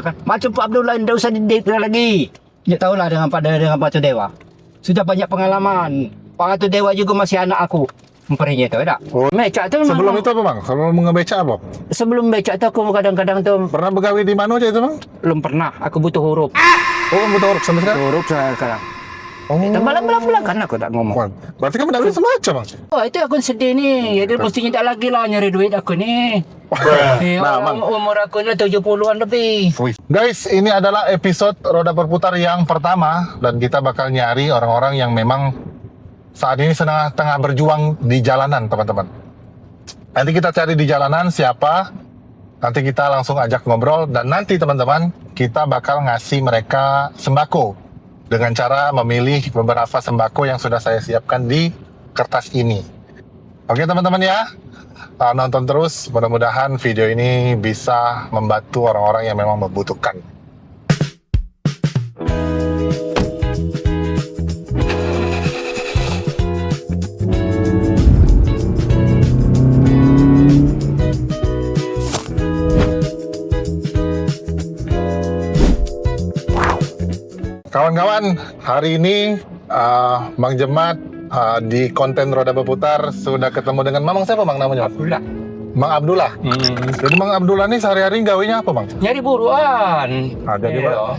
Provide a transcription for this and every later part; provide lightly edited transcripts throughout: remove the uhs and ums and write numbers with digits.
kan. Macam Pak Abdullah tidak usah dideklar lagi. Ya tahulah dengan Pak Tu Dewa. Sudah banyak pengalaman. Pak Tu Dewa juga masih anak aku. Memperinya itu tak? Oh. Becak tu Sebelum memang, itu apa bang? Kalau mengebecak apa? sebelum becak tu aku kadang-kadang tu Pernah begawi di mana aja itu bang? belum pernah. Aku butuh huruf. Oh betul sampai sekarang? Huruf sekarang. Oh. Malam-malam kan aku tak ngomong. Wah, berarti kamu dapat semacam bang? Oh itu aku sedih ni. Jadi mestinya tak lagi lah nyari duit aku ni. Nah, Mang. Umur aku ni 70-an lebih. Guys, ini adalah episode Roda Berputar yang pertama dan kita bakal nyari orang-orang yang memang saat ini tengah berjuang di jalanan, teman-teman. Nanti kita cari di jalanan siapa, nanti kita langsung ajak ngobrol dan nanti teman-teman kita bakal ngasih mereka sembako dengan cara memilih beberapa sembako yang sudah saya siapkan di kertas ini. Oke teman-teman ya. Nonton terus, mudah-mudahan video ini bisa membantu orang-orang yang memang membutuhkan. Kawan-kawan, hari ini Mang Jemat di konten Roda Berputar sudah ketemu dengan Mamang siapa Mang namanya? Abdullah. Mang Abdullah. Jadi Mang Abdullah ini sehari-hari gawinya apa Bang? Nyari buruan.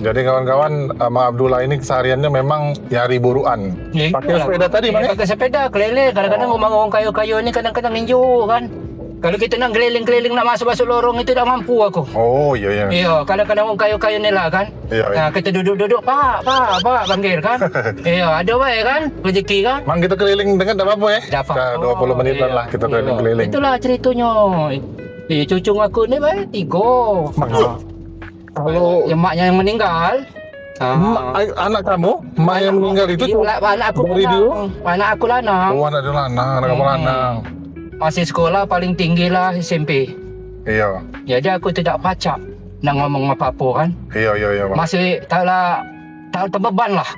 Jadi kawan-kawan, Mang Abdullah ini kesehariannya memang nyari buruan. Pakai sepeda tadi Bang ya? Pakai sepeda keliling. Kadang-kadang ngomong kayu-kayu ini kadang-kadang ninju kan. Kalau kita nak keliling-keliling nak masuk-masuk lorong itu tak mampu aku. Oh iya. Iya, kadang-kadang kayu-kayu ni lah kan. Iya. Nah, kita duduk-duduk, Pak, panggil kan. Iya, ada baik kan, rezeki kan. Mang kita keliling dengan tak apa-apa ya? Dapat. 20 menitan lah kita keliling-keliling. Itulah ceritanya. Cucung aku ni baik 3. Mang, kalau Yang maknya yang meninggal. anak kamu, mak yang meninggal itu tuh Anak aku dari dulu? Anak aku lanang. Oh anak dia lanang, anak kamu lanang. Masih sekolah paling tinggi lah SMP. Iya. Jadi aku tidak pacak nak ngomong apa-apa kan. Iya Bang. Masih tak terbeban lah.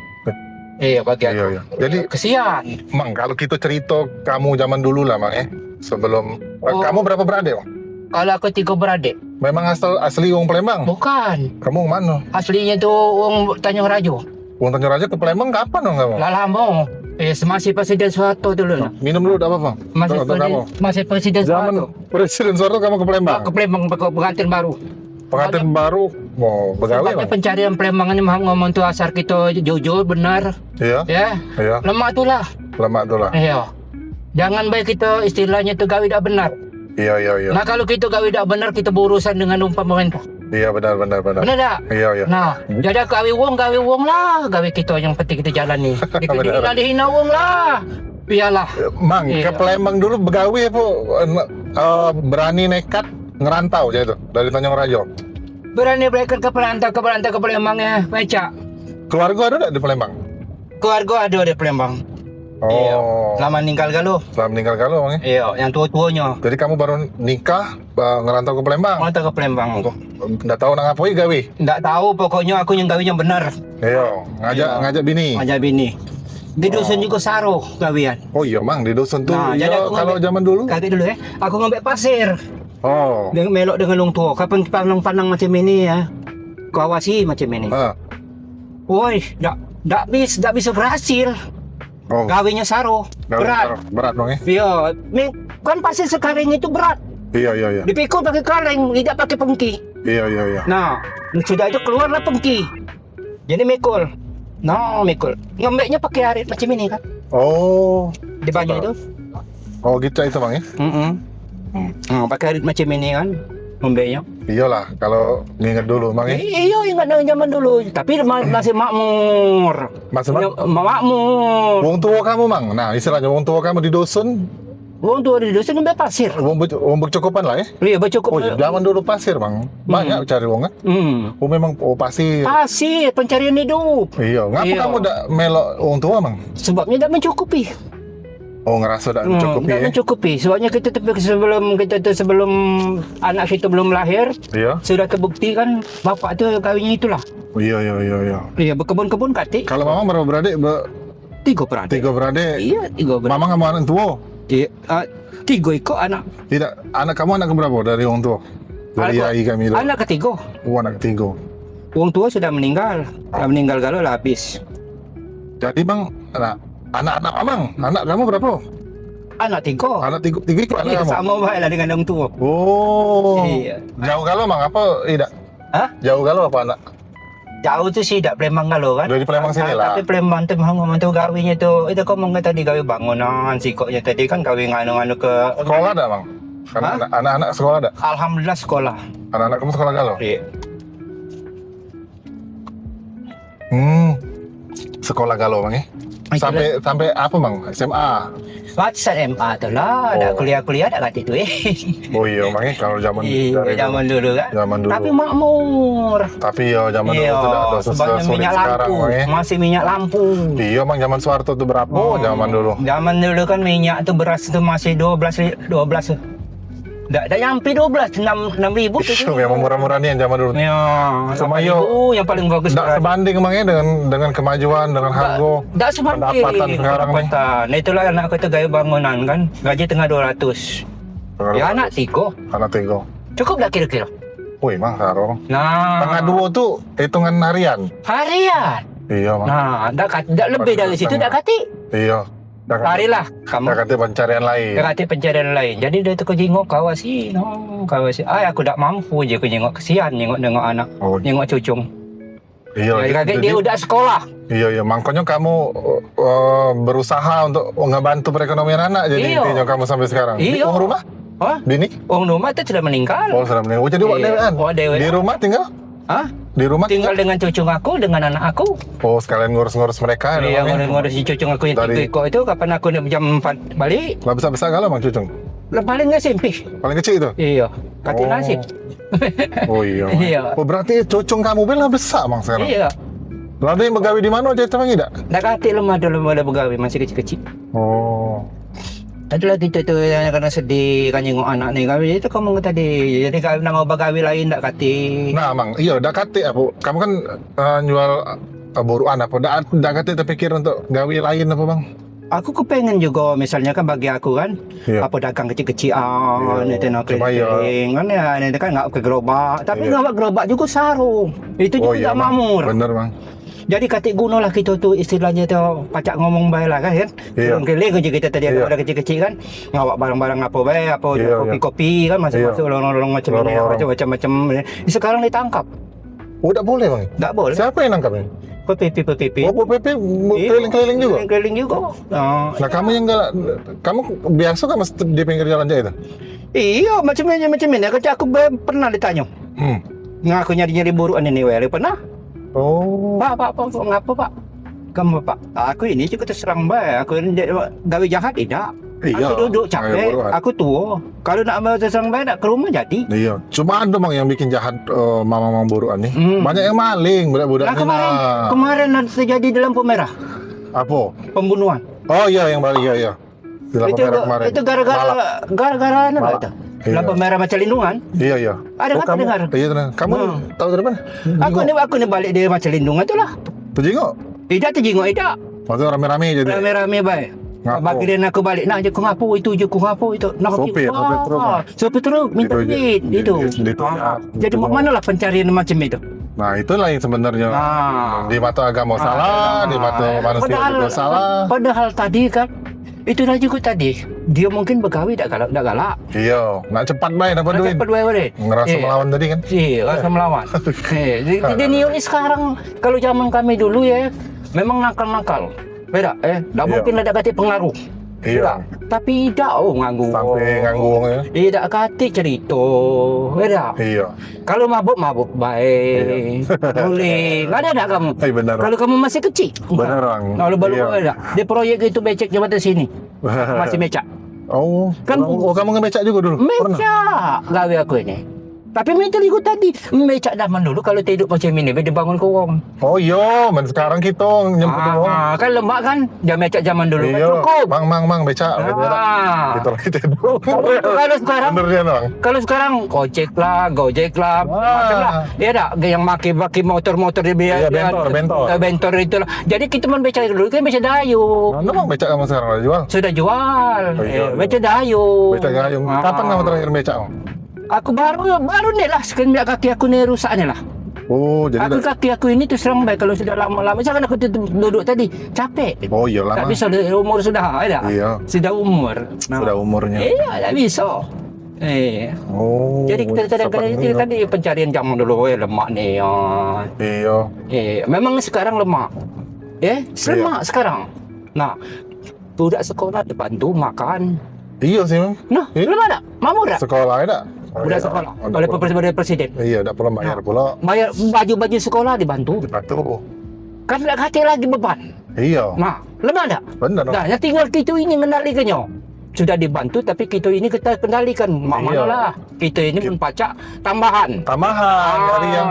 Iya bagi aku. Iya. Jadi Kesian. Mang kalau kita cerita kamu zaman dulu lah Mang sebelum kamu berapa beradik Bang? Kalau aku 3 beradik. Memang asli wong Palembang? Bukan. Kamu mana? Aslinya tu orang Tanjung Rajo. Wong Tanjung Raja ke Palembang kapan dong kamu? Lah lama. Masih Presiden Soeharto dulu lah. Minum dulu tak apa Bang? Masih Presiden Zaman Soeharto. Presiden Soeharto kamu ke Palembang? Ke Palembang pengantin baru. Pengantin baru mau begawe Sebabnya Bang? pencarian Palembang ni ngomong tu asal kita jujur benar. Iya. Ya. Lemak tu lah. Lemak tu lah. Iya. Jangan baik kita istilahnya tu gawe tak benar. Iya. Nah kalau kita gawe tak benar kita berurusan dengan pemerintah. Iya benar. Benar tak? Iya. Nah, jadi gawe wong lah. Gawe kita yang penting kita jalan ni. Dihina wong lah. Biarlah. Mang, ke Palembang dulu begawe apa berani nekat ngerantau aja itu dari Tanjung Raja. Berani berangkat ke Palembang ya, becak. Keluarga ada tak di Palembang? Keluarga ada di Palembang. Oh. Lama meninggal galuh. Setelah meninggal kalau Bang ya? Iya, yang tua-tuanya. Jadi kamu baru nikah ngerantau ke Palembang? Mau ke Palembang. Nggak tahu nak ngapain gawe? Nggak tahu, pokoknya aku yang gawe yang benar. Iya, ngajak bini. Ngajak bini. Di dusun juga saruh gawean. Oh iya Mang, di dusun tuh. Nah, iya, jadi aku kalau zaman dulu. Kaki dulu ya. Aku ngambil pasir. Oh. Dengan melok dengan long tua. Kapan pandang-pandang macam ini ya. Kau awasi macam ini. Woi, tak bisa berhasil. Oh. Gawenya saruh. Berat. Berat dong ya? Iya, kan pasir sekarang itu berat. Iya. Dipikul pakai kaleng, tidak pakai pengki. Iya. Nah, sudah itu keluarlah pengki. Jadi mikul. Nah, mikul. Ngembeknya pakai arit macam ini kan. Oh. Di banyak itu. Oh gitu itu Bang ya? Pakai arit macam ini kan. Ngembeknya. Iyalah, kalau nginget dulu Bang ya? Iya, ingat zaman dulu. Tapi masih makmur. Masih makmur. Wong tua kamu Mang? Nah istilahnya wong tua kamu di dusun. Wong tua di dusun ngambil pasir. Wong bercukupan lah ya? Iya, bercukup. Oh zaman dulu pasir Bang? Banyak cari wong kan? Oh memang pasir. Pasir, pencarian hidup. Iya, ngapa kamu tak melok wong tua Mang? Sebabnya tak mencukupi. Oh ngerasa tak mencukupi tak mencukupi. Sebabnya kita sebelum anak kita belum lahir, sudah terbukti kan bapak tu kawinnya itulah. Iya. Iya, berkebun-kebun katik. Kalau Mamang berapa beradik? 3 beradik. 3 beradik? Iya, 3 beradik. Mamang sama anak tua? Iya, 3 ikut anak. Tidak, anak kamu anak keberapa dari orang tua? Dari ayah kami tu? Anak ketiga. Oh anak ketiga. Wong tua sudah meninggal galau lah habis. Jadi bang, anak-anak abang, anak kamu berapa? Anak tiga. Anak tiga ikut anak Iya, kamu? sama baik lah dengan orang tua. Oh, Iya. jauh galau bang, apa tidak? Hah? Jauh galau apa anak? Jauh tu sih tak Palembang galau kan. Dari Palembang sini lah. Tapi Palembang tu ngomong tu gawinya tu. Itu kau ngomong tadi gawi bangunan, sikoknya tadi kan gawi nganu-nganu ke Sekolah ada bang? Karena Hah? anak-anak sekolah ada? Alhamdulillah sekolah. Anak-anak kamu sekolah galau? Iya. Sekolah galau bang ya? Sampai apa bang? SMA? Whatsapp MA tu lah. Ada Oh. kuliah-kuliah tak kata tu Oh iya bang ya, kalau zaman Iya, dari zaman dulu kan. Zaman dulu. Tapi makmur. Tapi ya zaman Iya, dulu tidak ada sebabnya sesulit minyak sekarang lampu. bang ya. Masih minyak lampu. Iya bang, zaman Soeharto tuh berapa? Zaman dulu. Zaman dulu kan minyak tu beras tu masih 12. Tak nyampe 12, 6 ribu tu. Iya, memang murah-murah nih yang zaman dulu. Ya, Sama 8.000 yo, yang paling bagus Tidak beras. sebanding bang ya dengan kemajuan, dengan harga. Tak sebanding pendapatan sekarang nih. pendapatan. Itulah anak aku tu gaya bangunan kan. Gaji tengah 200. Ya anak 3. Anak tiga. Cukup tak kira-kira? Wih bang, sekarang. Nah, Tengah dua tuh hitungan harian. harian. Iya bang. Nah, tak lebih dari situ tak kati. Iya. Larilah kamu. Tak kata pencarian lain. Tak kati pencarian lain. Jadi dia tu kau jenguk kawasi. No, kawasi. Aku tak mampu je kau jenguk. Kesian jenguk anak. Oh, Jenguk cucung. iya. Ya, dia udah sekolah. Iya, makanya kamu berusaha untuk ngebantu perekonomian anak. Jadi Iya. intinya kamu sampai sekarang. Di Iya. rumah? Hah? Bini? Orang rumah tu sudah meninggal. Oh, sudah meninggal. Oh, jadi wak Iya. dewean. Wak dewean. Di rumah tinggal? Hah? Di rumah Tinggal dengan cucung aku, dengan anak aku. Oh, sekalian ngurus-ngurus mereka. Iya, namanya. ngurus si cucung aku yang Dari- 3 ekor itu. Kapan aku nak jam 4 balik, Lah besar-besar galau bang cucung? paling nggak SMP. Paling kecil itu? Iya, kati Oh. nasib. Oh iya. Iya. Oh berarti cucung kamu bela besar bang sekarang? Iya. Lah ada yang begawi di mana aja teman tidak? Dah kati lemah ada pegawai masih kecil-kecil. Oh. Itulah kita tu yang kena sedih kan jenguk anak ni. Kami itu kamu tadi. Jadi kalau nak mau pegawai lain tak kati. Nah bang, iya dah kate apa? Kamu kan jual buruan apa? Dah kate terpikir untuk gawi lain apa bang? Aku kepengen juga misalnya kan bagi aku kan Iya. apa dagang kecil-kecilan Iya. itu nak Cuma ya- keliling kan ya ini kan nggak ke gerobak tapi Iya. nggak gerobak juga sarung itu juga nggak Bang. mamur. Bener bang. Jadi katik guna lah kita tu istilahnya tu pacak ngomong baik lah kan Iya. keliling je kita tadi Iya. ada kecil-kecil kan ngawak barang-barang apa baik apa Iya, kopi-kopi kan masuk-masuk Iya. lorong-lorong macam ini Lorong-lorong. macam-macam sekarang ditangkap Oh tak boleh bang? tak boleh Siapa yang nangkap ini? PPP Oh PP Iya. keliling-keliling juga? keliling juga. Nah kamu yang galak, kamu biasa kan mesti di pinggir jalan aja itu? Iya macam ni kerja aku pernah ditanya ngaku nyari buruan ini weh pernah Oh. pak ngapa pak kamu pak aku ini juga terserang baik aku ini gawe jahat tidak Iya. aku duduk Ayo, capek buruan. aku tua kalau nak mau terserang baik nak ke rumah jadi Iya, cuma ada bang yang bikin jahat mama-mama buruan nih. Banyak yang maling budak-budak nah, ini. kemarin ada terjadi di lampu merah Apa? pembunuhan Oh iya yang Bali iya. Di lampu merah kemarin. itu gara-gara apa Malak. itu Iya. lampu merah macam lindungan Iya. Ada kan kamu, dengar? Iya tenang. Kamu tahu dari mana? aku ni balik dari macam lindungan tu lah Pejingok. tidak terjenguk tidak Waktu rame-rame jadi. rame-rame baik. Ngapo? Bagi dia nak aku balik nak je ku ngapo itu je ku ngapo itu. Nak Sopir truk. Sopir truk minta Itu je. duit itu. Itu ya. Jadi mana lah pencarian macam itu. Nah itulah yang sebenarnya di mata agama salah, di mata manusia juga salah. Padahal tadi kan itulah juga tadi dia mungkin begawi tak galak. Iya, nak cepat baik dapat duit. Cepat boleh. Ngerasa melawan tadi kan? Iya, rasa melawan. Dia ni sekarang kalau zaman kami dulu ya memang nakal-nakal. Beda tak Iya. mungkin ada kata pengaruh. Iya. Tapi tidak nganggu. Sampai nganggung ya. Tidak kata cerita. Beda. Iya. Kalau mabuk baik. Boleh. Nggak ada kamu. Benar. Kalau kamu masih kecil. Benar bang. Kalau baru Iya. ada. Di proyek itu becek jembatan sini. Masih becak. Oh, Kan- kamu ngebecak juga dulu? Pernah? Becak. Gawe aku ini. Tapi mental ikut tadi. Becak zaman dulu kalau tidur macam ini. Dia bangun kurang. Oh iya, men sekarang kita nyemput uang. Kan lemak kan. Jam becak zaman dulu. Kan Iya, cukup. mang becak. Kita lagi tidur. Kalau sekarang Bener dia bang. Kalau sekarang gojek lah, macam lah. Dia tak yang maki motor-motor dia biar Iya, bentor. bentor itu lah. Jadi kita man beca dulu kan beca dayu. Mana bang becak kamu sekarang udah jual? Sudah jual. Oh, iya. Beca dayu. Becak gayung. Kapan kamu terakhir becak? Bang? Aku baru ni lah. Sekarang minyak kaki aku ni rusak ni lah. Oh, jadi Kaki aku ini terus terang baik kalau sudah lama-lama. Misalkan aku duduk tadi capek. oh iya Tak lama. bisa, umur sudah ada. Iya, Sudah umur. sudah umurnya. Iya, tak bisa. Oh. Jadi kita kadang-kadang itu seperti tadi pencarian zaman dulu lemak nih ya. Iya. Memang sekarang lemak. Lemak sekarang. Nah, budak sekolah dibantu makan. Iya sih, Mang. Nah, Iya. lemak tak? Mamur tak? Sekolah ada. Budak sekolah. Oleh presiden. Iya, tak perlu bayar pula. Bayar baju-baju sekolah dibantu. Dibantu. Kan tak kati lagi beban. Iya. Nah, lemak tak? Benar. Nah, yang tinggal kita ini mengendalikannya. Sudah dibantu tapi kita ini kita kendalikan. Mana lah. Kita ini pun pajak tambahan. Tambahan,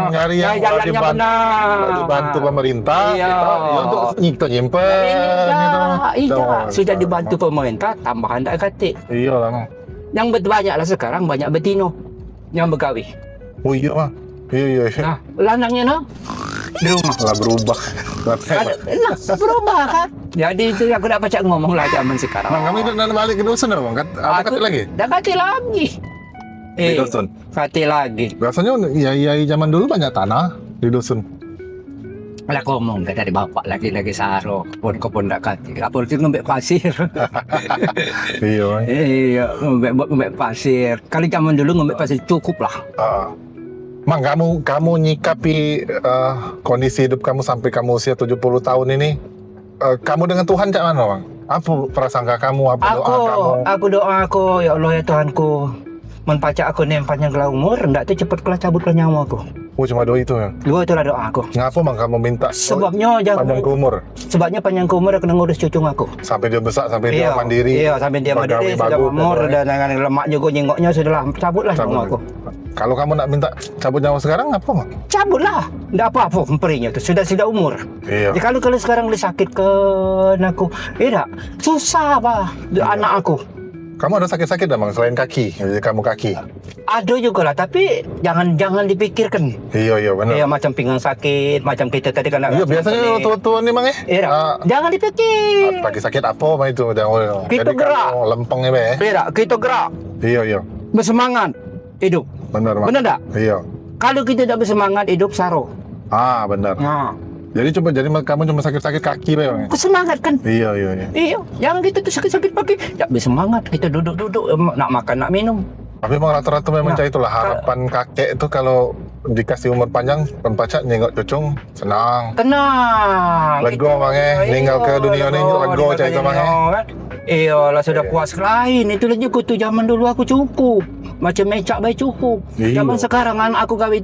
nyari yang yang benar. dibantu pemerintah. Iya. Kita untuk nyimpen gitu. Iya, sudah dibantu pemerintah tambahan tak kati. Iya lah, Mang. Yang banyaklah sekarang banyak betino yang begawi. Oh iya, Mang. Iya. Nah, lanangnya no di rumah. Lah berubah. Nah, berubah kan. Jadi itu aku nak pacak ngomong lah zaman sekarang. Mang, kami nak balik ke dusun dah, Mang. Apa kata lagi? Dah kati lagi. Di dusun. Kati lagi. Biasanya yai zaman dulu banyak tanah di dusun. Lah ngomong dari bapak lagi saro kebun dak kati. Apa itu ngembek pasir. Iya, Mang. Iya, ngembek pasir. Kali zaman dulu ngembek pasir cukup lah. Mang, kamu nyikapi kondisi hidup kamu sampai kamu usia 70 tahun ini, kamu dengan Tuhan cak mana, Mang? Apa prasangka kamu, apa doa kamu? Aku doa aku, ya Allah ya Tuhanku, menpacak aku nih panjang kelah umur, ndak tu cepat kelah cabut kelah nyawa aku. Oh, cuma doa itu ya? Dua itulah doa aku. Ngapa, Mang, kamu minta Sebabnya panjang ke umur? Sebabnya panjang umur aku ngurus cucu aku. Sampai dia besar, sampai dia mandiri. Iya, sampai dia mandiri, pegawai sudah bagus, umur ya. dan dengan lemak juga nyengoknya sudahlah cabutlah nyawa aku. Kalau kamu nak minta cabut nyawa sekarang, apa, Mang? Cabutlah, ndak apa-apa memperinya tu sudah umur. Iya. Ya, kalau sekarang dia sakit ke aku, tak susah bah anak aku. Kamu ada sakit-sakit dah, Mang, selain kaki? Jadi kamu kaki? Ada juga lah, tapi jangan dipikirkan. Iya, benar. Iya, macam pinggang sakit, macam kita tadi kan. Iya, biasanya tua-tua nih, Mang, Iya, jangan dipikir. lagi sakit apa, Mang, itu? Jangan. Kita Jadi gerak. kamu lempeng ya, Be? Iya, kita gerak, Iya. bersemangat hidup. Benar, Mang. Benar tak? Iya. Kalau kita tidak bersemangat hidup saro. Benar. Nah, Jadi kamu cuma sakit-sakit kaki, Be, Mang? bersemangat kan? Iya. Iya, jangan kita tuh sakit-sakit pagi. Tak bersemangat, kita duduk-duduk nak makan, nak minum. Tapi memang rata-rata memang Nah, cah itulah harapan kakek itu kalau dikasih umur panjang, penpacak nyenggok cucung, senang. Tenang. Lego, Mang, ninggal ke dunia ni lego cah itu, Mang. Iya lah, sudah puas lain. Itu lagi aku tu zaman dulu aku cukup. Macam mecak baik cukup. Iya. Zaman sekarang anak aku gawe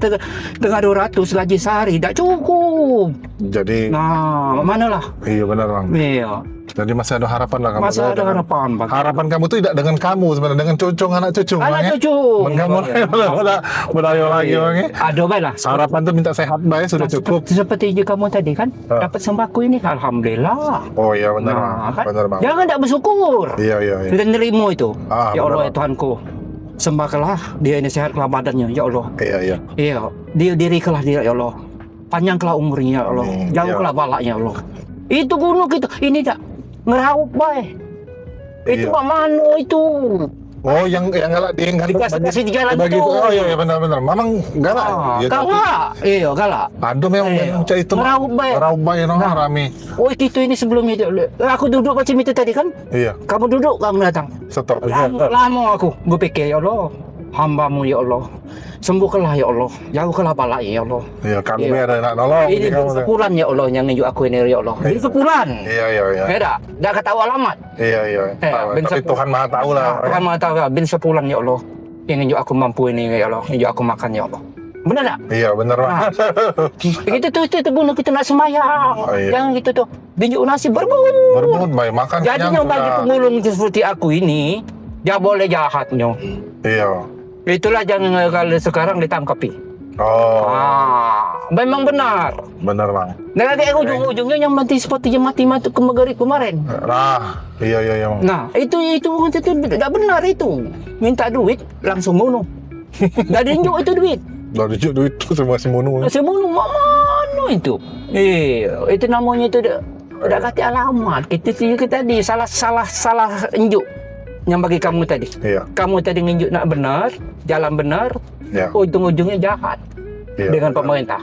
dengan 200 gaji sehari tak cukup. Jadi Nah, manalah. iya benar, Mang. Iya. Jadi masih ada harapan lah kamu. Masih ada harapan, Bang. Harapan kamu tuh tidak dengan kamu sebenarnya, dengan cucung anak cucu, Mang. Anak cucu. Kamu berayo lagi, Mang. Ada baik lah. Harapan tuh minta sehat baik sudah cukup. Seperti je kamu tadi kan, dapat sembako ini, alhamdulillah. Oh iya benar, Mang. Kan? Benar, Mang. Jangan tak bersyukur. Iya. Sudah nerima itu. Ya benar, Allah ya Mang. Tuhanku. Sembahkanlah dia ini sehat kelah badannya, ya Allah. Iya. Iya, dirikanlah dia, ya Allah. Panjangkanlah umurnya, ya Allah. Amin. Jauhkanlah balaknya, ya Allah. Itu gunung kita, ini tak ngeraup, baik. Itu Iya. Pak Mano itu. Oh, yang galak dia yang Dikasih di jalan bagi itu. Oh iya benar. Mamang galak. Ya, Galak. Iya, galak. Ada memang cah itu. Ngeraup baik. Ngeraup baik, rame. Oh, itu ini sebelumnya. Aku duduk macam itu tadi kan. Iya. Kamu duduk, kamu datang. Stop. Lama aku berpikir, ya Allah. Hamba-Mu ya Allah. Sembuhkanlah ya Allah. Jauhkanlah balaknya ya Allah. Iya, kamu Iya. ada nak nolong. Ini sepulan ya Allah yang nunjuk aku ini ya Allah. Ini sepulan. Iya. Dah kata alamat. Iya. bin Tapi sepuluh. Tuhan Maha tahu lah. Tuhan Maha tahu lah. Bin sepulan ya Allah. Yang nunjuk aku mampu ini ya Allah. Nunjuk aku makan ya Allah. Benar tak? Iya, benar, Mang. Kita itu bunuh kita nak sembahyang. Oh, iya. Jangan gitu tuh. Tunjuk nasi berbun. Berbun baik makan Jadi kenyang yang bagi sudah. pemulung seperti aku ini, dia boleh jahatnya. Iya. Itulah jangan kalau sekarang ditangkapi. Oh, Memang benar. benar, Mang. Dan kayak ujung-ujungnya yang mati seperti yang mati kemarin. Nah, iya, Mang. Nah, itu tidak benar itu. Minta duit langsung bunuh. Dari injuk itu duit. Dari duit itu semua si Munu. Langsung bunuh mana itu? Itu namanya itu udah kata alamat. Kita tadi salah injuk. Yang bagi kamu tadi. Iya. Kamu tadi nginjuk nak benar, jalan benar, Iya. ujung-ujungnya jahat. Iya, dengan benar. pemerintah.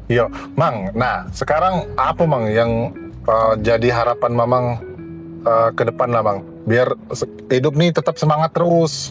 Iya, Mang. Nah, sekarang apa Mang yang jadi harapan Mamang ke depan lah Mang? Biar hidup nih tetap semangat terus.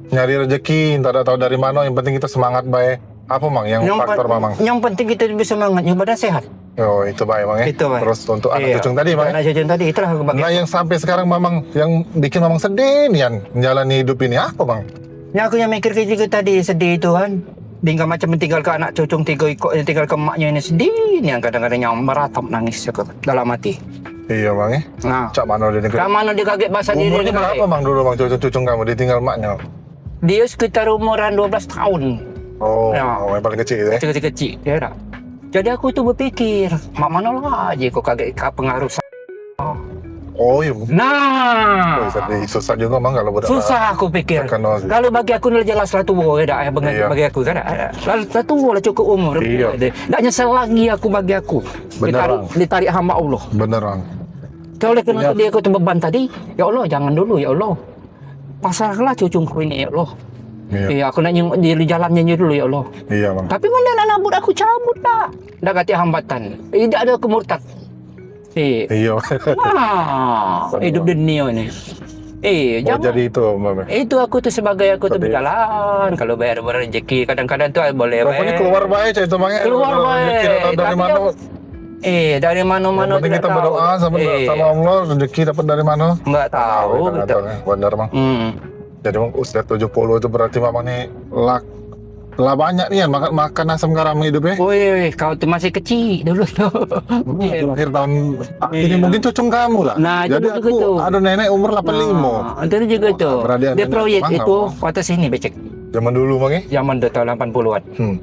Nyari rezeki, tidak tahu dari mana, yang penting kita semangat baik. Apa Mang yang faktor Mamang? Yang penting kita bisa semangat, yang badan sehat. Oh, itu baik Mang ya. Itu baik. Terus untuk anak Iya, cucu tadi Mang. anak cucu tadi itulah aku bagi. Nah, yang sampai sekarang Mamang yang bikin Mamang sedih nih menjalani hidup ini apa Mang? Yang aku yang mikir ketika tadi sedih itu kan, tinggal macam tinggal ke anak cucu 3 ekor, tinggal ke emaknya ini sedih, yang kadang-kadang yang meratap nangis aku dalam hati. Iya Mang ya. Nah, Cak mana dia negeri? kamu mana dia kaget bahasa diri Umurnya dia berapa kaget. Mang dulu Mang cucu-cucu kamu ditinggal maknya? Dia sekitar umuran 12 tahun. Oh, Ya. yang paling kecil ya. Kecil-kecil, ya tak? Jadi aku tuh berpikir, mak mana lah aja kok kaget pengaruh. Oh iya. Nah, Susah juga Mang kalau budak. susah aku pikir. Tekan Kalau bagi aku ni jelas lah tua dah Iya. bagi aku kan. Lalu tua lah cukup umur. Iya. Tak nyesal lagi aku bagi aku. Benar, Ditarik hamba Allah. Bener Mang. Kalau oleh kerana Iya. dia aku terbeban tadi, ya Allah jangan dulu ya Allah. Pasarlah cucuku ini ya Allah. Iya. Iya, aku nak nyengok di jalannya dulu ya Allah. Iya Mang. Tapi mana nak nabut aku cabut dah. Dah kata hambatan. Tidak ada kemurtad. Iya. Hidup dunia ni. Oh, Jangan. jadi itu Mang. Itu aku tuh sebagai aku tuh Tapi- berjalan. Kalau bayar rezeki kadang-kadang tuh boleh. Pokoknya keluar baik cah itu Mang. ya. Keluar Kalau baik. rezeki datang dari Tapi mana? dari mana-mana Yang penting tidak kita tahu. berdoa sama Allah, rezeki dapat dari mana? Nggak tahu. Kita nggak Gitu. tahu, ya. Bener Mang. Jadi Mang usia 70 itu berarti Mamang nih lah banyak nih ya makan asam garam hidupnya. Woi, kau tuh masih kecil dulu tuh. Akhir tahun ini mungkin cucu kamu lah. Nah, itu jadi juga aku tuh. ada nenek umur 85. Itu juga tuh. berarti ada Dia proyek Mang, itu apa? kota sini becek. Zaman dulu Mang ya. Zaman tahun 80-an. Hmm.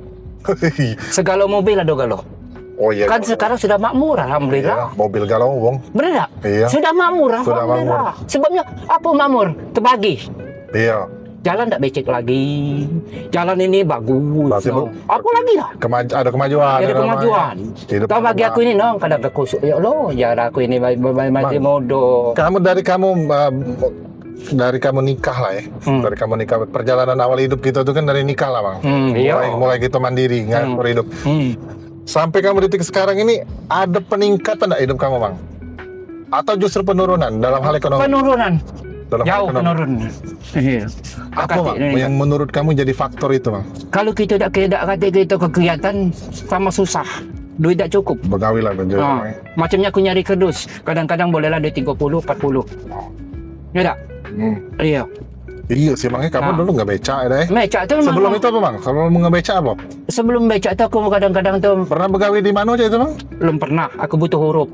Segala mobil ada galau. Oh iya. Kan sekarang sudah makmur alhamdulillah. Iya, mobil galau wong. Benar tak? Iya. Sudah makmur Sudah alhamdulillah. Sebabnya apa makmur? Terbagi. Iya. Jalan tak becek lagi. Jalan ini bagus. Berarti no. Apa lagi lah? Ada kemajuan. Ada kemajuan. Hidup Kau bagi aku ini no, kadang kekusuk. Ya Allah, jalan aku ini masih modo. Dari kamu nikah lah ya. Dari kamu nikah, perjalanan awal hidup kita itu kan dari nikah lah Bang. Iya. Mulai kita mandiri, ngatur hidup. Sampai kamu di titik sekarang ini ada peningkatan enggak hidup kamu Bang? Atau justru penurunan dalam hal ekonomi? Penurunan. Dalam hal Jauh ekonomi. penurunan. Iya. Apa Kata Bang ini, yang menurut kamu jadi faktor itu Bang? kalau kita tak kata kita kegiatan sama susah. Duit tak cukup. Begawi lah Bang. Macamnya aku nyari kerdus. Kadang-kadang bolehlah duit 30, 40. Ya tak? Iya. Iya sih Bang, kamu dulu nggak becak ya deh. Becak tu Sebelum memang- itu apa Bang? Sebelum nggak becak apa? sebelum becak tu aku kadang-kadang tu Pernah begawi di mana aja itu Bang? belum pernah. Aku butuh huruf.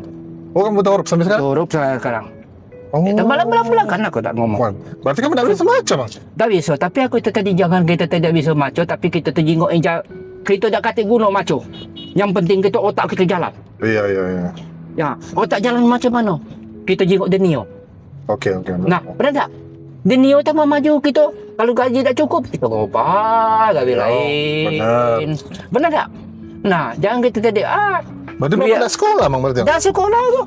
Oh kamu butuh huruf sampai sekarang? Huruf sekarang. Oh. Malam-malam kan aku tak ngomong. Wah, berarti kamu tidak bisa baca Bang? Tak bisa. Tapi aku tu tadi jangan kita tidak bisa maco. Tapi kita tu jingok kita tak kata guna maco. Yang penting kita otak kita jalan. Iya. Ya, otak jalan macam mana? Kita jingok dunia. Oke. Nah, benar tak? Dunia tak mau maju kita. Kalau gaji tak cukup, kita ngubah gaji lain. Benar tak? Nah, jangan kita tadi Berarti Bang Iya. udah sekolah Bang berarti? dah sekolah tu.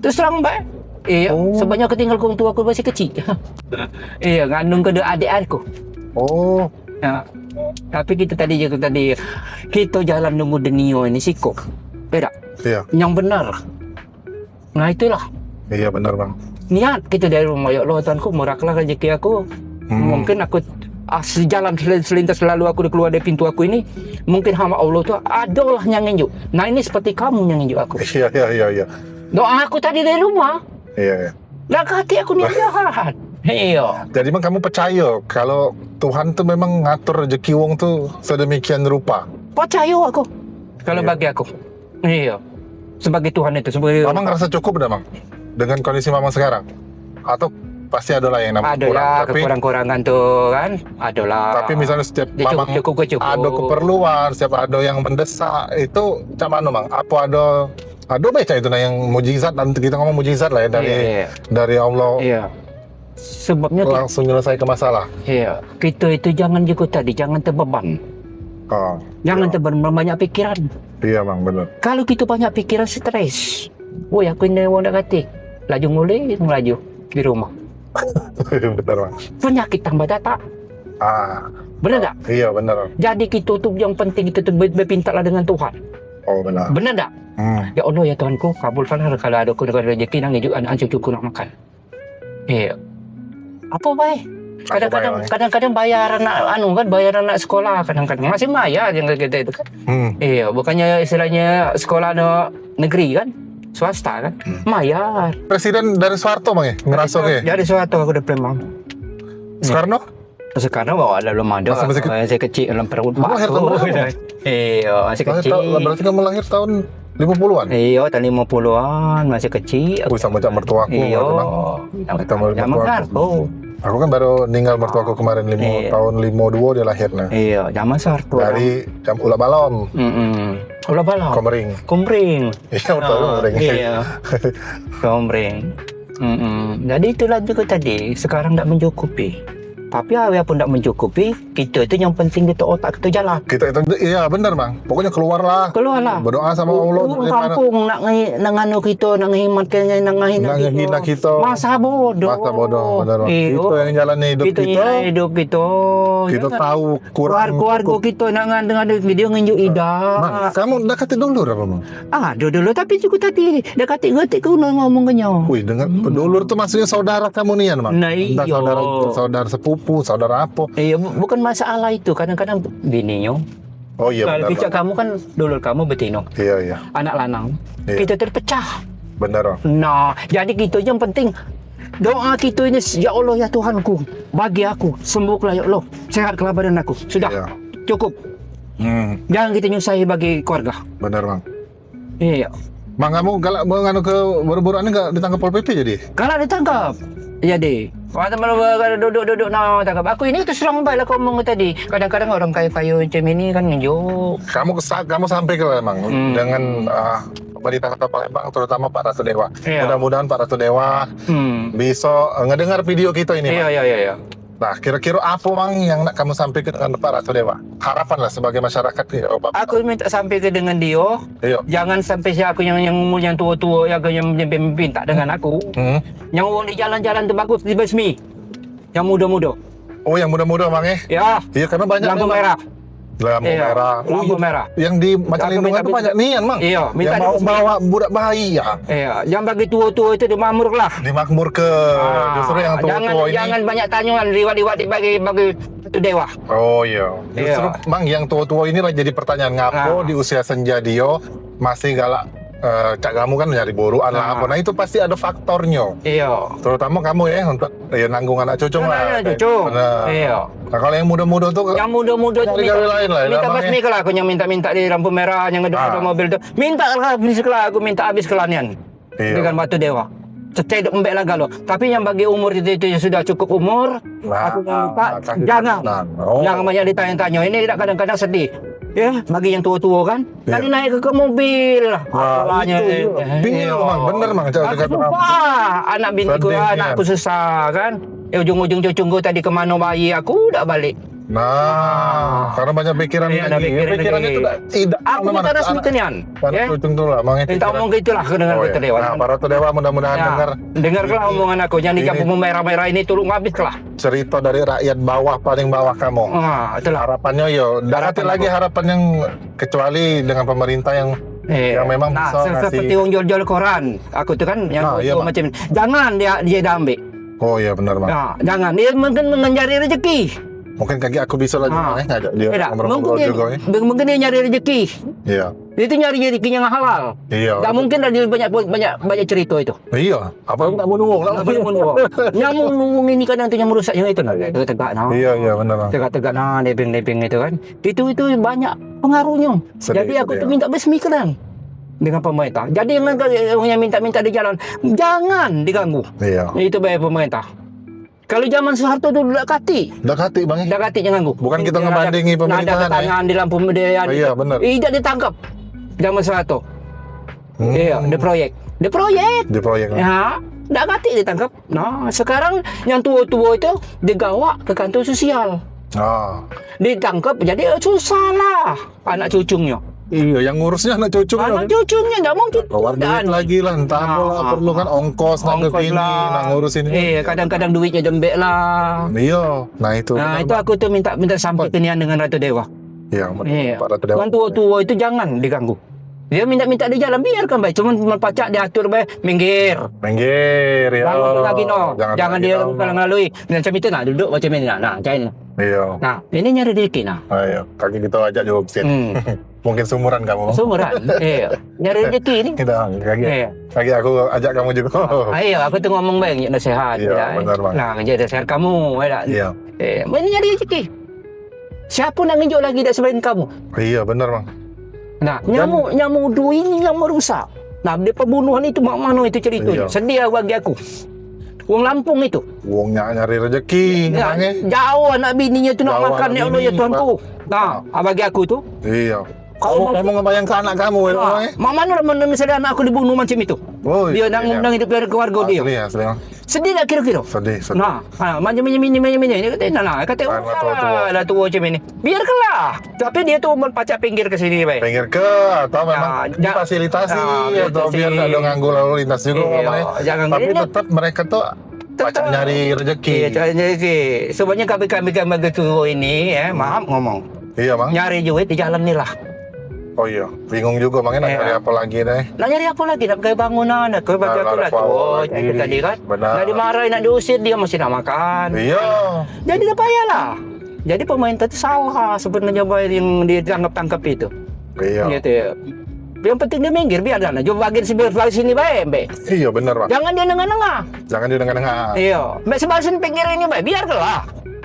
Terus terang baik. Iya, sebabnya aku tinggal kong tua aku masih kecil. Iya, ngandung kedua adik aku. Oh. Ya. Tapi kita tadi kita jalan nunggu dunia ini siko. Beda. Iya. Yang benar. Nah, itulah. Iya benar Bang. Niat kita dari rumah, ya Allah Tuhanku murahkanlah rezeki aku. Mungkin aku sejalan selintas selalu aku keluar dari pintu aku ini, mungkin hamba Allah tu adalah yang nginjuk. Nah ini seperti kamu yang nginjuk aku. Iya. Doa aku tadi dari rumah, Iya. dah ke hati aku niat jahat. Iya. Jadi Bang kamu percaya kalau Tuhan tuh memang ngatur rezeki wong tuh sedemikian rupa. Percaya aku. Kalau Iya. bagi aku. Iya. Sebagai Tuhan itu, sebagai Mamang ngerasa cukup dah Bang dengan kondisi Mamang sekarang? Atau pasti ada lah yang namanya ada kurang? lah Tapi kekurang-kurangan tuh kan. Ada lah. misalnya setiap Dia Mamang cukup. ada keperluan, setiap ada yang mendesak itu macam mana Bang? Apa ada baca itu nah yang mujizat, nanti kita ngomong mujizat lah ya dari Allah Iya. Sebabnya langsung nyelesai ke masalah. iya, kita itu jangan juga tadi, jangan terbeban. Oh, Jangan terbeban banyak pikiran. iya Bang benar. Kalau kita banyak pikiran stres. Woi, aku ini orang nak kata. Laju melaju di rumah. Benar Bang. Penyakit tambah datang. Benar tak? Iya benar. Jadi kita tuh yang penting itu tuh berpintalah dengan Tuhan. Oh benar. Benar tak? Ya Allah ya Tuhanku, kabulkanlah kalau ada aku dengan rezeki nang hidup anak cucuku nak makan. Apa baik? Kadang-kadang bayar anak sekolah kadang-kadang masih bayar yang kita itu kan. Bukannya istilahnya sekolah negeri kan, swasta kan, bayar. Presiden dari Soeharto bang ya, ngerasuk ya. Jadi Soeharto aku udah memang. Soekarno? Sekarang bawa ada belum ada. Masih kecil dalam perut. Lahir tahun berapa? Masih kecil. Berarti kamu lahir tahun 50-an? Iya, tahun 50-an masih kecil. Sama macam mertuaku. Iya. Zaman Soeharto. Aku kan baru ninggal mertuaku kemarin tahun 52 dia lahirnya. Iya, zaman Soeharto. Dari Ula Balom. Ula Balom. Komering. Iya, betul Komering. Iya. Komering. Jadi itulah juga tadi. Sekarang tidak mencukupi. Tapi walaupun tidak mencukupi, kita itu yang penting kita otak kita jalan. Kita itu, iya benar bang. Pokoknya keluarlah. Berdoa sama Allah. Orang kampung nak nganu kita, nak ngehimatkan, nak ngehina kita. Masa bodoh. Benar bang. Itu yang jalan hidup kita. Kita tahu kurang. Keluarga kita nak dengan video nginjuk ida. Bang, kamu dekati dulur apa bang? Dulu tapi juga tadi dekati kau ngomong kenyang. Wih, dengan dulur tuh maksudnya saudara kamu nian bang. Nah iya. Saudara sepupu, saudara apa? Iya, bukan masalah itu. Kadang-kadang bininya. Oh iya kalau benar. Kalau kamu kan dulur kamu betino. Iya. Anak lanang. Iya. Kita terpecah. Benar. Nah, jadi kita yang penting doa kita ini, ya Allah ya Tuhanku, bagi aku sembuhlah ya Allah, sehatlah badan aku. Sudah. Iya. Cukup. Jangan kita nyusahi bagi keluarga. Benar bang. Iya. Bang, kamu galak nganu ke buru-buru ini nggak ditangkap Pol PP jadi? Kalau ditangkap, jadi. Kalau duduk tangkap. Aku ini terus terang baiklah kau ngomong tadi. Kadang-kadang orang kayu macam ini kan ngejuk. Kamu sampai ke emang dengan ditangkap Palembang, terutama Pak Ratu Dewa. Iya. Mudah-mudahan Pak Ratu Dewa bisa ngedengar video kita ini. Iya. Nah, kira-kira apa mang yang nak kamu sampaikan dengan Pak Ratu Dewa? Harapan lah sebagai masyarakat nih. Aku minta sampai ke dengan dia. Iya. Jangan sampai aku yang umur yang tua-tua yang memimpin tak dengan aku. Yang orang di jalan-jalan tu bagus dibasmi. Yang muda-muda. Oh, yang muda-muda bang ya? Ya. Iya, karena banyak lampu merah. Lampu merah. Yang di macam lindungan itu banyak nian bang. Iya. Yang mau bawa budak bayi ya. Iya. Yang bagi tua-tua itu dimakmur lah. Dimakmur ke justru yang tua-tua ini. Jangan banyak tanyaan liwat-liwat bagi itu dewa. Oh iya. Justru bang yang tua-tua ini lah jadi pertanyaan ngapo di usia senja dia masih galak. Cak kamu kan nyari boruan lah apa. Nah itu pasti ada faktornya. Iya. Terutama kamu ya untuk nanggung anak cucu lah. Cucu. Iya. Nah kalau yang muda-muda tuh. Yang muda-muda tuh minta basmi lah. Aku yang minta di lampu merah yang ada mobil tuh. Minta lah aku minta habis kelanian. Dengan batu dewa. Cecedok embek lah galo. Tapi yang bagi umur itu yang sudah cukup umur, aku minta jangan banyak ditanya-tanya. Ini tidak kadang-kadang sedih. Ya, bagi yang tua-tua kan, tadi naik ke mobil. Bingung bang, bener bang. Aku susah, anak bintiku, anakku susah kan. Ujung-ujung cucungku tadi kemana bayi aku udah balik. Nah, karena banyak pikiran lagi. Pikirannya itu tidak. Aku minta resmi kenian. Pada cucung tuh lah, minta omong gitulah dengan Ratu Dewa. Nah, para Ratu Dewa mudah-mudahan dengarlah omongan aku. Jangan di kampung merah-merah ini tolong habislah. Cerita dari rakyat bawah paling bawah kamu. Itulah harapannya yo. Dekati lagi harapan yang kecuali dengan pemerintah yang memang bisa ngasih. Seperti yang jual-jual koran. Aku tuh kan yang macam jangan dia ambil. Oh iya benar bang. Nah, jangan dia mungkin mencari rezeki. Mungkin kaki aku bisa lagi ngajak dia mungkin dia nyari rezeki. Iya. Dia itu nyari rezeki yang halal. Iya. Tak mungkin ada banyak cerita itu. Iya. Apa tak mau nuwung lah. Yang mau nuwung ini kadang tu yang merusak yang itu tegak nah. Iya benar bang. Tegak nah nebeng-nebeng itu kan. Itu banyak pengaruhnya. Jadi aku tu minta basmi kan dengan pemerintah. Jadi yang minta di jalan jangan diganggu. Iya. Itu bayar pemerintah. Kalau zaman Soeharto dulu dekati bang. Dekati jangan ganggu. Bukan kita ngebandingi pemerintahan. Ada tangan di lampu media. Iya benar. Tidak ditangkap zaman Soeharto. Iya, di proyek. Ya, dekati ditangkap. Nah, sekarang yang tua-tua itu digawa ke kantor sosial. Ditangkap jadi susah lah anak cucunya. Iya, yang ngurusnya anak cucunya. Anak cucunya nggak mau cucu. Keluar duit lagi lah, entah apalah, perlu kan ongkos nak ke sini, nak ngurus ini. Kadang-kadang duitnya jembek lah. Iya, nah itu. Nah, itu aku tuh minta sampai kenian dengan Ratu Dewa. Iya, Iya. Pak Ratu Dewa. Orang tua-tua itu jangan diganggu. Dia minta di jalan, biarkan baik. Cuma pacak diatur baik, minggir. Minggir, ya. Jangan lagi no. Jangan lagi, dia no. melalui. Macam itu nah, duduk macam ini nah, macam ini. Iya. Nah, ini nyari rezeki nah. Ayo, kaki kita ajak juga sini. Mungkin sumuran kamu. Sumuran. Iya. Nyari rezeki ini. Kita kaki. Iya. Kaki aku ajak kamu juga. Ayo, aku tuh ngomong baik, nasihat. Iya, benar, Bang. Nah, jadi nasihat kamu, ya. Iya. Ini nyari rezeki. Siapa nak nginjuk lagi dak selain kamu? Iya, benar, Bang. Nah, nyamuk dua ini yang merusak. Nah, dia pembunuhan itu mak mano itu ceritanya. Iya. Sedih bagi aku. Wong Lampung itu. Wongnya nyari rezeki, Ya, namanya. jauh anak bininya itu nak Jauh makan anak ya Allah ya bini, Tuhanku. Nah, bagi aku tuh. Iya. Kau Kamu ngebayangkan anak kamu, ya, Nah, mak mana misalnya anak aku dibunuh macam itu. Oh, Dia iya, nang hidup dari keluarga dia. Asli, Bang. Sedih tak kira-kira? Sedih. Nah, macam ini. Dia kata, nah, kata, tua-tua. dah tua macam ini. Biarkanlah. Tapi dia tuh berpacak pinggir ke sini, baik. Pinggir ke atau memang difasilitasi atau biar tak ada nganggu lalu lintas juga Iya, namanya. jangan Tapi gini, tetap mereka tuh pacak nyari rezeki. Iya, cari rezeki. Sebenarnya kami begitu ini, maaf ngomong. Iya, Bang. Nyari duit di jalan ni lah. Oh iya, bingung juga makanya nak Iya. nyari apa lagi deh. Nak nyari apa lagi? Nak pakai bangunan, nak pakai baju Nak aku lah ada power tu. lagi. Itu tadi kan. Benar. Nak dimarahin, nak diusir, dia masih nak makan. Iya. Jadi tak payahlah. Jadi pemerintah itu salah sebenarnya yang ditangkap itu. Iya. Gitu ya. Yang penting dia minggir, biar dah. Coba bagian sebelah sini baik, Mbak. Iya benar, Pak. Jangan dia nengah-nengah. Jangan di tengah-tengah. Iya. Mbak sebelah sini pinggir ini, Mbak. Biarkanlah.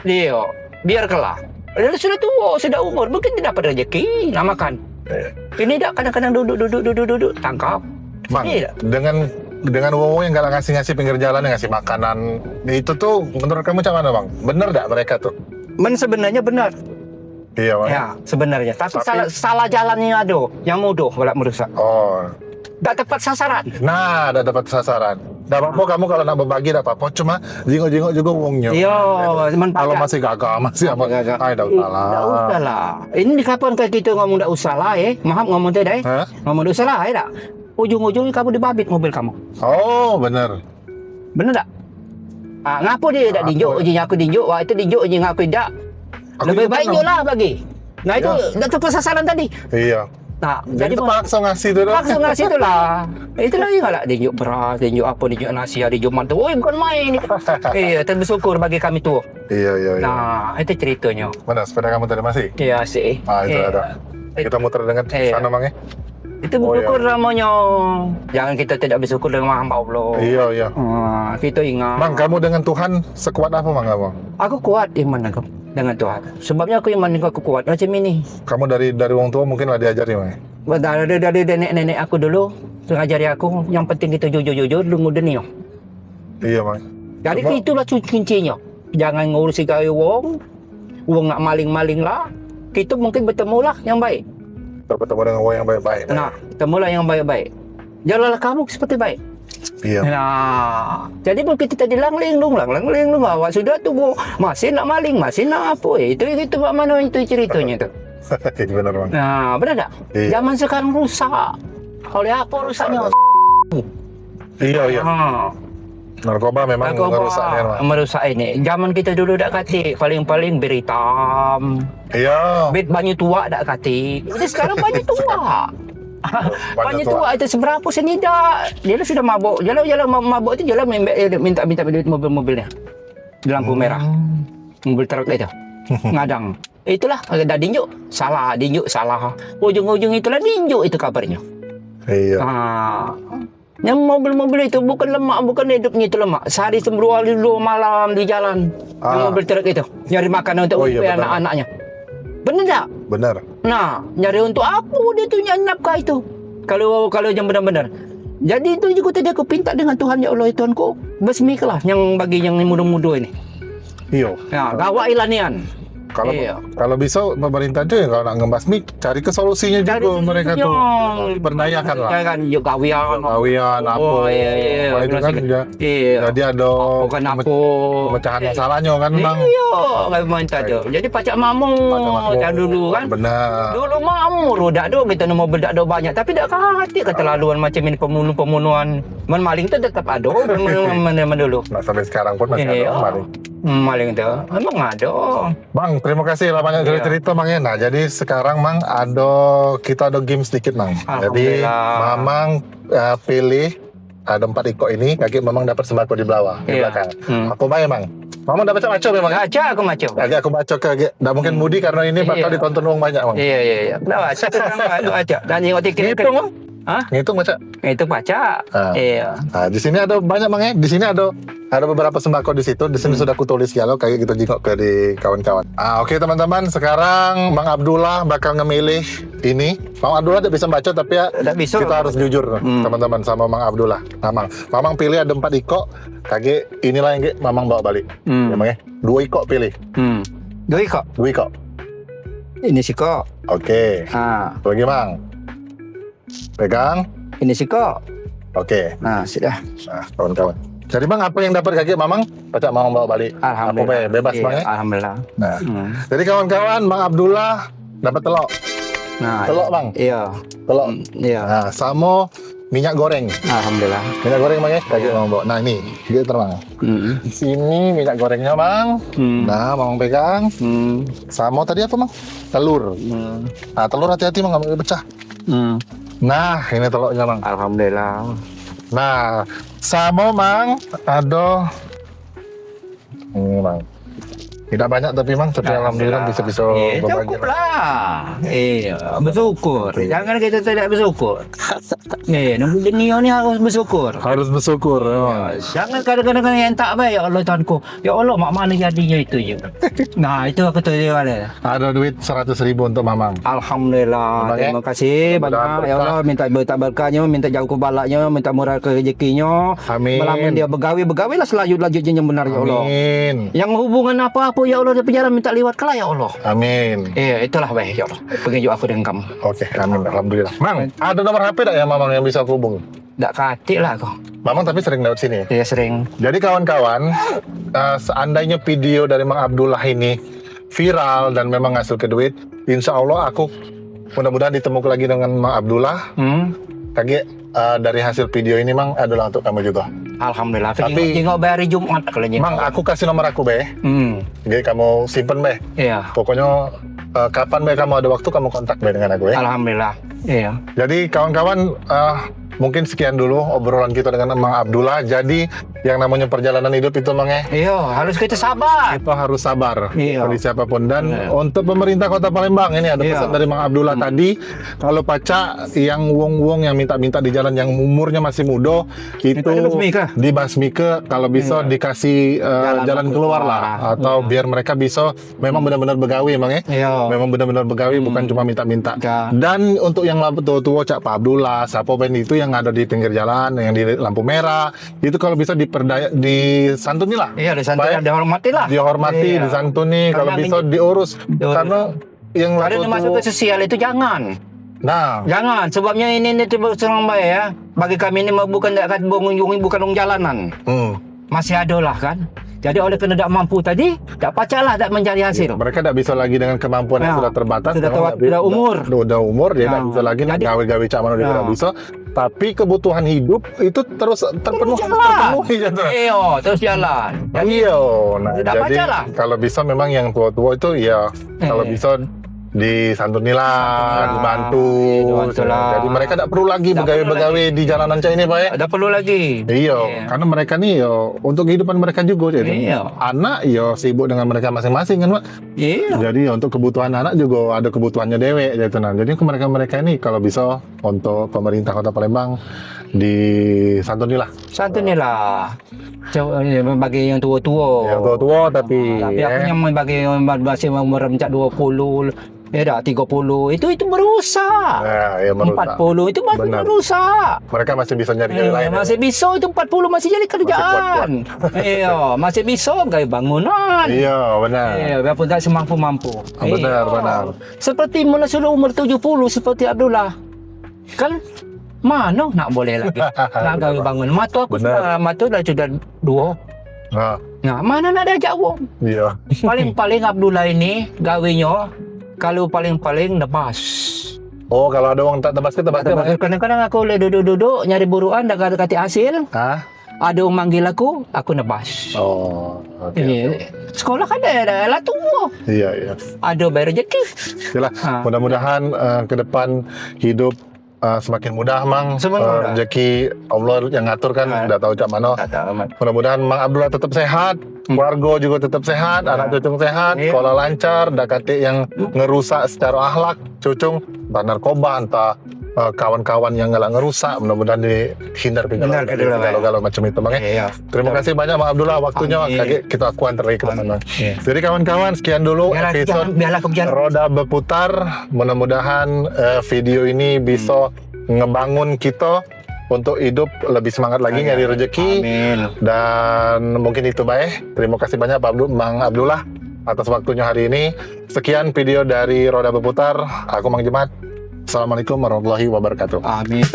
Iya. Biarkanlah. Dia sudah tua, sudah umur. Mungkin dia dapat rezeki, nak makan. Iya. Ini tak kadang-kadang duduk, tangkap. Bang, Iya. dengan wowo yang gak ngasih pinggir jalan, yang ngasih makanan, itu tuh menurut kamu macam mana, Bang? Bener gak mereka tuh? Sebenarnya benar. Iya, Bang. Ya, sebenarnya. Tapi salah jalannya ada, yang mudah balak merusak. Oh. Tak tepat sasaran. Nah, udah dapat sasaran. Dah apa kamu kalau nak berbagi dah apa-apa, cuma jingok-jingok juga wongnya. Iya, Kalau masih gagah, masih apa? Gagah. Ay, dah salah. Tak usah lah. Ini kapan kita ngomong tak usah lah, Maaf ngomong tadi, Hah? Ngomong tak usah lah, tak? Ujung-ujungnya kamu dibabit mobil kamu. Oh, bener. Benar tak? Ngapa dia tak dinjuk? Ujungnya aku dinjuk, waktu itu dinjuk ujungnya aku tidak. Aku Lebih juga baik pernah. je lah bagi. Nah itu dah tepat sasaran tadi. Iya. Nah, Jadi terpaksa ngasih tuh. langsung ngasih tu lah. Itulah ingat lah dinjuk beras, dinjuk apa, dinjuk nasi, dinjuk mantu. Oh, bukan main ni. Iya, bersyukur bagi kami tu. Iya. Nah, itu ceritanya. Mana sepeda kamu tadi masih? Ya sih. Itu ada. Kita muter dengan Iya. sana, Bang, ya? Itu bersyukur namanya. Jangan kita tidak bersyukur dengan hamba Allah. Iya. Kita ingat. Bang, kamu dengan Tuhan sekuat apa, Bang? Aku kuat iman aku dengan Tuhan. Sebabnya aku iman aku kuat macam ini. Kamu dari orang tua mungkin lah diajari, Bang. Dari nenek-nenek aku dulu mengajari aku yang penting kita jujur dulu dunia. Iya, Bang. Jadi Cuma- itulah kuncinya. Jangan ngurusi gaya wong nak maling-maling lah. Kita mungkin bertemu lah yang baik. Bertemu dengan orang yang baik-baik. Nah, temulah yang baik-baik. Jalanlah kamu seperti baik. Iya. Nah, jadi mungkin kita dilangling-lung, awak sudah tunggu masih nak maling, masih nak apa? Itu mak mana itu ceritanya tu. Benar, Bang. Nah, benar tak? Iya. Zaman sekarang rusak. Oleh apa rusaknya? Iya. Narkoba memang merusaknya, Bang. Merusak ini. Zaman kita dulu tak kati, paling-paling bir hitam. Iya. Bet banyu tua tak kati. Jadi sekarang banyu tua. Banyu tua itu seberapa sini dah. Dia sudah mabuk. Jalan mabuk itu jalan minta duit mobil-mobilnya. Di lampu merah. Mobil truk itu. Ngadang. Itulah dah dinjuk. Salah. Ujung-ujung itulah dinjuk itu kabarnya. Iya. Yang mobil-mobil itu bukan lemak, bukan hidupnya itu lemak. Sehari dua malam di jalan. Yang mobil truk itu. Nyari makanan untuk anak-anaknya. Benar tak? Benar. Nah, nyari untuk apa dia tu nyari nafkah itu? Kalau yang benar-benar. Jadi itu juga tadi aku pinta dengan Tuhan, ya Allah Tuhanku, bersemikilah yang bagi yang muda-muda ini. Iya. Ya, gawak ilanian. Kalau Iya. kalau bisa pemerintah tuh ya, kalau nak ngebasmi cari ke solusinya juga mereka tuh. Berdayakan lah. Kan yuk kawian. Kawian apa. Oh iya. Wah, itu kan Iya. jadi ada Bukan apa. pemecahan masalahnya kan bang. Iya, kayak pemerintah tu. Jadi pacak mamung macam dulu kan. Benar. Dulu mamur dak do kita mau bedak do banyak tapi dak kati keterlaluan macam ini pembunuhan. Men maling tu tetap ada mana dulu. Nah sampai sekarang pun masih Iya. ada maling. Maling tu memang ada. Bang, terima kasih lah banyak Iya. cerita Bang ya. Nah, jadi sekarang Mang kita ada game sedikit Mang. Jadi Alhamdulillah. Mamang pilih ada 4 ikut ini, kaki Mamang dapat sembako di bawah, di Iya. belakang. Aku bayar Mang. Mamang dapat maco memang. Baca aku macam. Agak aku baca ke tak mungkin mudi karena ini bakal Iya. ditonton orang banyak Mang. Iya. Dah baca tu kan baca. Dan tengok tiket. Ngitung Mang. Hah? Ngitung baca. Itu baca. Ah. Iya. Nah, di sini ada banyak Mang ya. Di sini ada beberapa sembako di situ. Di sini sudah aku tulis kalau kayak kita jengok ke di kawan-kawan. Oke teman-teman, sekarang Bang Abdullah bakal ngemilih ini. Bang Abdullah tidak bisa baca tapi ya Tak bisa. kita harus jujur teman-teman sama Bang Abdullah. Mamang pilih ada 4 iko. Kage inilah yang Mamang bawa balik. Ya Bang ya. 2 iko pilih. Doi kok. 2 iko. Ini sih kok. Oke. Ha. Bagi Bang. Pegang. Ini sih kok. Oke. Nah, sudah. Nah, kawan-kawan. Jadi Bang apa yang dapat kage Mamang? Pacak Mamang bawa balik. Alhamdulillah. Apa bebas Iya, Bang ya. Alhamdulillah. Nah. Jadi kawan-kawan, Bang Abdullah dapat telok. Nah, Telok Bang. iya. Telok. Iya. Nah, sama minyak goreng. Alhamdulillah. Minyak goreng Bang ya. Kage Mamang bawa. Nah, ini dia terbang. Di sini minyak gorengnya Bang. Nah, Mamang pegang. Sama tadi apa Bang? Telur. Nah, telur hati-hati Bang, nggak boleh pecah. Nah, ini telurnya Bang. Alhamdulillah. Nah, sama Bang ada ini Bang. Tidak banyak tapi Bang, tapi alhamdulillah bisa berbagi. Cukup lah. Iya, bersyukur. Jangan kita tidak bersyukur. Nunggu dunia ni harus bersyukur. Harus bersyukur. Jangan kadang-kadang yang tak baik, ya Allah Tuhanku. Ya Allah, mak mana jadinya itu je. Nah, itu aku tahu dia ada. Ada duit 100.000 untuk Mamang. Alhamdulillah. Bang, Terima kasih banyak. Ya Allah, minta berkat berkahnya, minta jauh kebalaknya, minta murah rezekinya. Amin. Melamun dia bergawi-bergawilah selanjut-lanjutnya yang benar ya Allah. Amin. Yang hubungan apa-apa ya Allah, dia penjara minta lewat kelah ya Allah. Amin. Itulah baik ya Allah. Pengajuk aku dengan kamu. Oke, amin. Alhamdulillah. Mang, ada nomor HP tak ya Mamang yang bisa aku hubungi? Tak katik lah kau. Mamang tapi sering lewat sini. Dia sering. Jadi kawan-kawan, seandainya video dari Mang Abdullah ini viral dan memang hasil ke duit, insya Allah aku mudah-mudahan ditemukan lagi dengan Mang Abdullah. Kage dari hasil video ini Mang adalah untuk kamu juga. Alhamdulillah. Tapi- Tengok hari Jumat kalau ni. Mang, aku kasih nomor aku be. Jadi kamu simpen be. Iya. Pokoknya kapan be kamu ada waktu kamu kontak be dengan aku ya. Alhamdulillah. Iya. Jadi kawan-kawan mungkin sekian dulu obrolan kita dengan Mang Abdullah. Jadi yang namanya perjalanan hidup itu Mang ya. Iya, harus kita sabar. Kita harus sabar Iya. dari siapapun dan Iya. untuk pemerintah Kota Palembang ini ada Iya. pesan dari Mang Abdullah tadi kalau paca yang wong-wong yang minta-minta di jalan yang umurnya masih muda itu dibasmi kah? dibasmi ke kalau bisa Iya. dikasih jalan keluar lah atau biar mereka bisa memang benar-benar begawi Mang ya. Iya. Memang benar-benar begawi bukan cuma minta-minta. Ya. Dan untuk yang tua-tua Cak Pak Abdullah, Sapo Ben itu yang ada di pinggir jalan, yang di lampu merah, itu kalau bisa disantuni lah. Iya, disantuni, Baik. dihormati lah. Dihormati, Iya. disantuni, Karena kalau bisa diurus. Diurus. Karena yang Kalau dia masuk ke sosial itu jangan. Nah, Jangan, sebabnya ini serang baik ya. Bagi kami ini bukan mengunjungi bukan orang jalanan. Masih ada lah kan. Jadi oleh kerana tak mampu tadi, tak pacaklah tak mencari hasil. mereka tidak bisa lagi dengan kemampuan yang Ya, sudah terbatas. sudah memang terbatas, sudah umur. Udah umur, dia Ya. tidak bisa lagi nak Jadi- gawe-gawe cak mana dia Ya. tidak bisa. Tapi kebutuhan hidup itu terus terpenuhi. Gitu. Iya, terus jalan. Jadi, Iya, nah Sudah jadi baca lah. kalau bisa memang yang tua-tua itu ya kalau bisa disantuni lah, dibantu. dibantu lah. Jadi mereka tidak perlu lagi Tak perlu begawe-begawe di jalanan cak ini Pak ya. tak perlu lagi. Iya, karena mereka nih yo untuk kehidupan mereka juga jadi. Iya. Anak yo sibuk dengan mereka masing-masing kan Pak. Iya. Jadi untuk kebutuhan anak juga ada kebutuhannya dewek gitu nah. Jadi mereka ini kalau bisa untuk pemerintah Kota Palembang disantuni lah. Santunilah. Bagi yang tua-tua. Yang tua-tua tapi Tapi aku yang bagi yang masih umur mencak 20 Ya dah 30 itu berusaha. Nah, ya merusak. 40 itu masih Benar. berusaha. Mereka masih bisa nyari jalan lain. Masih bisa itu 40 masih jadi kerjaan. Iya, masih bisa gaya bangunan. Iya, benar. Iya, walaupun tak semampu-mampu. Benar, benar. Seperti mana sudah umur 70 seperti Abdullah. Kan mana nak boleh lagi. Nak gawe bangun. Mata aku Benar. sudah 2. Nah, mana nak ada jawab. Iya. Paling-paling Abdullah ini gawenya kalau paling-paling nebas. Oh, kalau ada orang tak tebas ke tebas. Kadang-kadang aku boleh duduk-duduk nyari buruan dah kati hasil. Hah? Ada orang manggil aku nebas. Oh, oke. Sekolah kan dah tua. Iya. Ada bayar rezeki. Yalah, mudah-mudahan ke depan hidup semakin mudah, Mang. Semakin mudah. Rezeki Allah yang ngatur kan, udah tahu cak mana. Mudah-mudahan Mang Abdullah tetap sehat, keluarga juga tetap sehat, anak cucung sehat, sekolah lancar, dah kate yang ngerusak secara akhlak, cucung, entah narkoba, entah kawan-kawan yang nggak ngerusak, mudah-mudahan dihindar ke galau-galau macam itu, Bang. Terima kasih banyak, Mang Abdullah, waktunya kita akuan terbaik ke depan, Bang. Jadi kawan-kawan, sekian dulu episode Roda Berputar. Mudah-mudahan video ini bisa ngebangun kita untuk hidup lebih semangat lagi nyari rezeki. Amin. Dan mungkin itu baik. Terima kasih banyak Bang Abdullah atas waktunya hari ini. Sekian video dari Roda Berputar. Aku Mang Jemat. Assalamualaikum warahmatullahi wabarakatuh. Amin.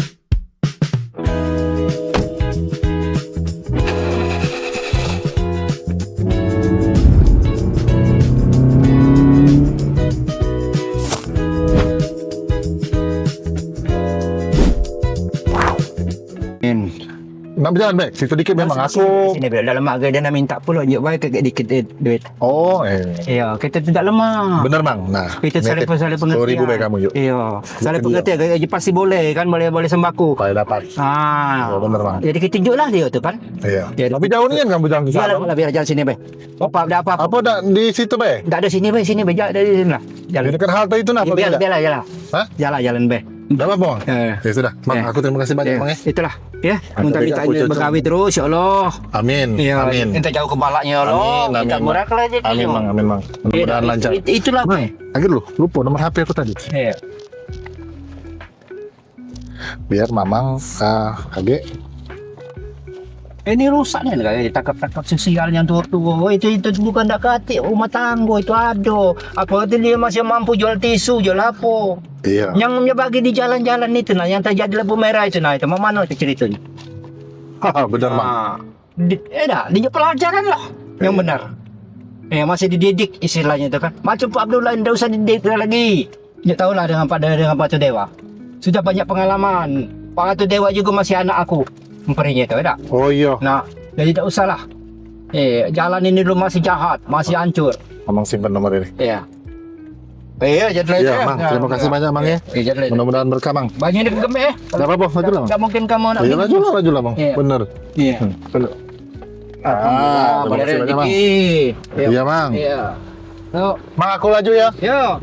Nak berjalan baik. Situ dikit memang aku. Sini bila dalam mak dia nak minta pula je baik ke dikit duit. Oh, Ya, kita tidak lemah. bener Mang. Nah, Kita saling pengertian. 10.000 baik kamu yuk. Iya, saling pengertian pasti boleh kan, boleh sembako. Boleh dapat. Oh, bener Mang. Jadi kita tunjuklah dia tu kan. Iya. Ya, Tapi jauh ni kan kamu jalan ke sana. Jalan biar jalan sini be. Dah apa? Apa dah di situ baik? Tak ada sini be, dari sini lah. Di Jalan. dekat halte itu nah. Biarlah. Hah? Jalan be. Dah apa Bang? Ya. Ya sudah. Mang, aku terima kasih banyak Mang ya. Itulah. Ya, minta aku cocok. berkahwin terus ya Allah. Amin. Ya, Amin. minta jauh ke balaknya ya Allah. Amin, Minta amin, murah lah je. Amin Mang, amin Mang. Mudah-mudahan lancar. Itulah Mang, lagi dulu, lupa nomor HP aku tadi. Ya. Biar Mamang Age. Ini rusak nih kayak ditangkap sosialnya tua-tua. Itu bukan dak katik rumah tangga itu ada. Apa kata dia masih mampu jual tisu, jual apa. Iya. Yang bagi di jalan-jalan itu nah, yang terjadi lampu merah itu nah, itu mana itu ceritanya? Benar Mang. Dia pelajaran lah yang benar. Masih dididik istilahnya itu kan. Macam Pak Abdullah tidak usah dididik lagi. Dia tahulah dengan Pak Tu Dewa. Sudah banyak pengalaman. Pak Tu Dewa juga masih anak aku. Memperinya itu ada. Oh iya. Nah, jadi tak usahlah. Jalan ini dulu masih jahat, masih hancur. Mamang simpan nomor ini. Iya. Jadi Iya Mang, terima kasih banyak Mang ya. Jadi Mudah-mudahan berkah Mang. banyak yang gemuk ya. Tidak apa-apa, maju lah Mang. Tak mungkin kamu nak. Iya, maju lah Mang. Iya. Bener. Iya. Bener. Alhamdulillah, terima kasih banyak Mang. rezeki. Iya Mang. Iya. Yuk. Mang, aku laju ya. Yuk.